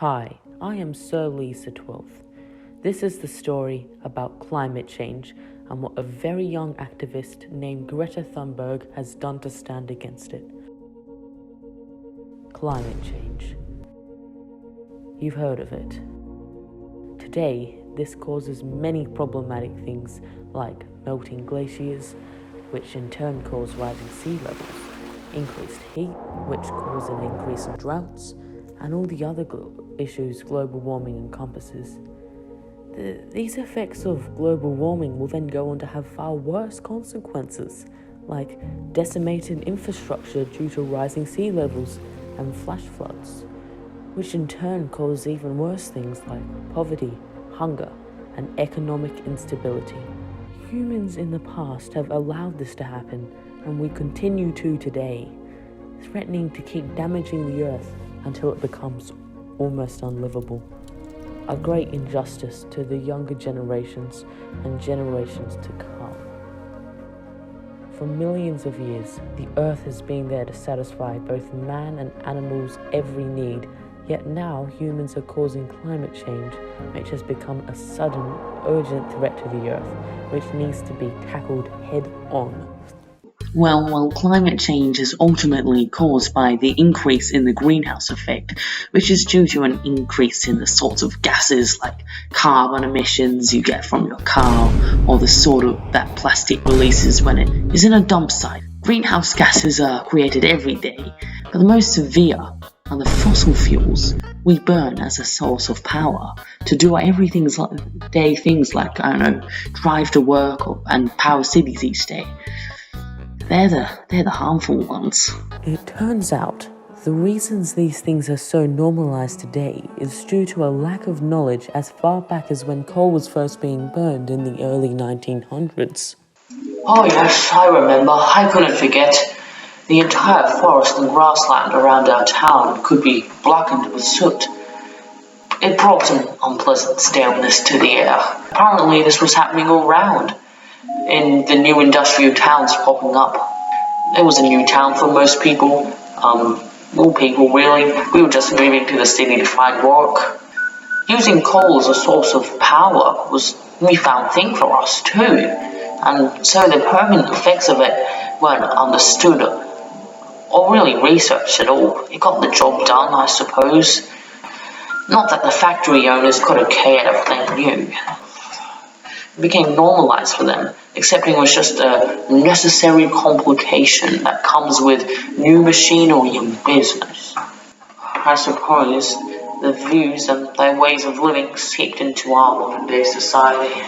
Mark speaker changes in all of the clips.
Speaker 1: Hi, I am Sir Lisa XII. This is the story about climate change and what a very young activist named Greta Thunberg has done to stand against it. Climate change. You've heard of it. Today, this causes many problematic things like melting glaciers, which in turn cause rising sea levels, increased heat, which cause an increase in droughts, and all the other issues global warming encompasses. These effects of global warming will then go on to have far worse consequences, like decimated infrastructure due to rising sea levels and flash floods, which in turn cause even worse things like poverty, hunger, and economic instability. Humans in the past have allowed this to happen, and we continue to today, threatening to keep damaging the earth until it becomes almost unlivable. A great injustice to the younger generations and generations to come. For millions of years, the earth has been there to satisfy both man and animals' every need, yet now humans are causing climate change, which has become a sudden, urgent threat to the earth, which needs to be tackled head on.
Speaker 2: Well, climate change is ultimately caused by the increase in the greenhouse effect, which is due to an increase in the sorts of gases like carbon emissions you get from your car, or the sort of that plastic releases when it is in a dump site. Greenhouse gases are created every day, but the most severe are the fossil fuels we burn as a source of power to do things like, drive to work and power cities each day. They're the harmful ones.
Speaker 1: It turns out the reasons these things are so normalized today is due to a lack of knowledge as far back as when coal was first being burned in the early 1900s.
Speaker 3: Oh yes, I remember. I couldn't forget. The entire forest and grassland around our town could be blackened with soot. It brought an unpleasant staleness to the air. Apparently this was happening all round, in the new industrial towns popping up. It was a new town for most people. All people really. We were just moving to the city to find work. Using coal as a source of power was a newfound thing for us too, and so the permanent effects of it weren't understood or really researched at all. It got the job done, I suppose. Not that the factory owners could have cared if they knew. It became normalized for them. Accepting was just a necessary complication that comes with new machinery and business. I suppose the views and their ways of living seeped into our modern-day society.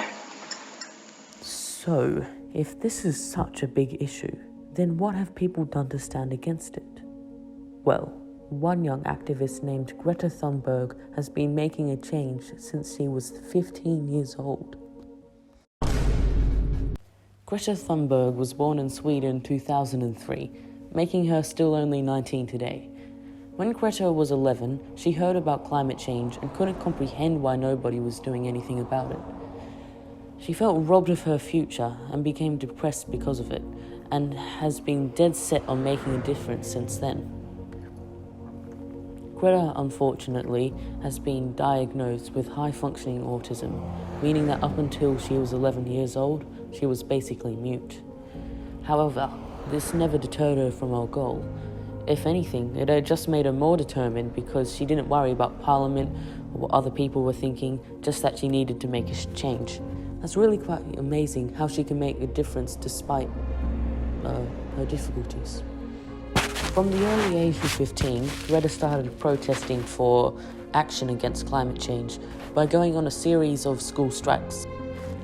Speaker 1: So, if this is such a big issue, then what have people done to stand against it? Well, one young activist named Greta Thunberg has been making a change since she was 15 years old. Greta Thunberg was born in Sweden in 2003, making her still only 19 today. When Greta was 11, she heard about climate change and couldn't comprehend why nobody was doing anything about it. She felt robbed of her future and became depressed because of it, and has been dead set on making a difference since then. Greta, unfortunately, has been diagnosed with high-functioning autism, meaning that up until she was 11 years old, she was basically mute. However, this never deterred her from her goal. If anything, it had just made her more determined because she didn't worry about Parliament or what other people were thinking, just that she needed to make a change. That's really quite amazing how she can make a difference despite her difficulties. From the early age of 15, Greta started protesting for action against climate change by going on a series of school strikes.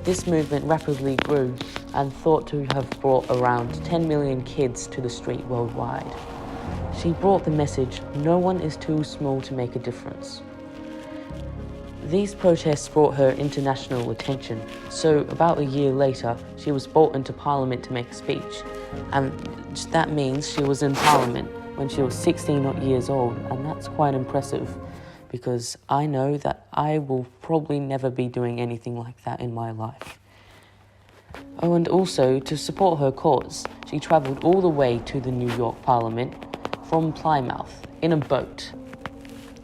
Speaker 1: This movement rapidly grew and thought to have brought around 10 million kids to the street worldwide. She brought the message, no one is too small to make a difference. These protests brought her international attention, so about a year later, she was brought into Parliament to make a speech. And that means she was in Parliament when she was 16 years old, and that's quite impressive, because I know that I will probably never be doing anything like that in my life. Oh, and also, to support her cause, she travelled all the way to the New York Parliament from Plymouth in a boat.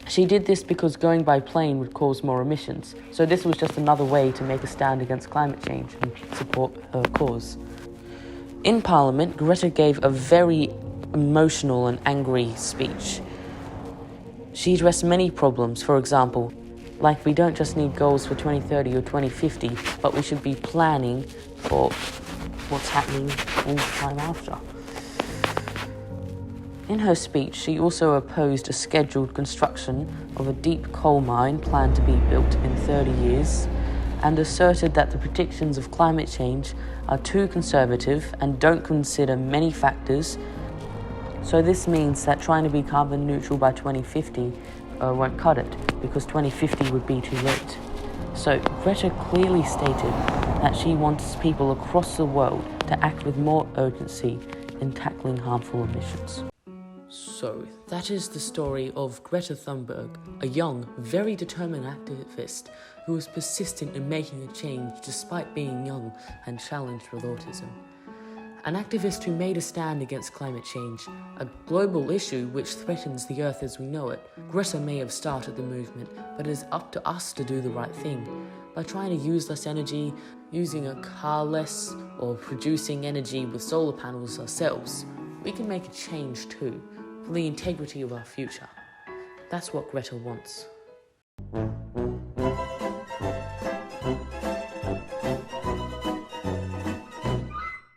Speaker 1: She did this because going by plane would cause more emissions, so this was just another way to make a stand against climate change and support her cause. In Parliament, Greta gave a very emotional and angry speech. She addressed many problems, for example, like we don't just need goals for 2030 or 2050, but we should be planning for what's happening in the time after. In her speech, she also opposed a scheduled construction of a deep coal mine planned to be built in 30 years, and asserted that the predictions of climate change are too conservative and don't consider many factors. So this means that trying to be carbon neutral by 2050 won't cut it, because 2050 would be too late. So Greta clearly stated that she wants people across the world to act with more urgency in tackling harmful emissions. So, that is the story of Greta Thunberg, a young, very determined activist who was persistent in making a change despite being young and challenged with autism. An activist who made a stand against climate change, a global issue which threatens the Earth as we know it. Greta may have started the movement, but it is up to us to do the right thing. By trying to use less energy, using a car less, or producing energy with solar panels ourselves, we can make a change too, for the integrity of our future. That's what Greta wants.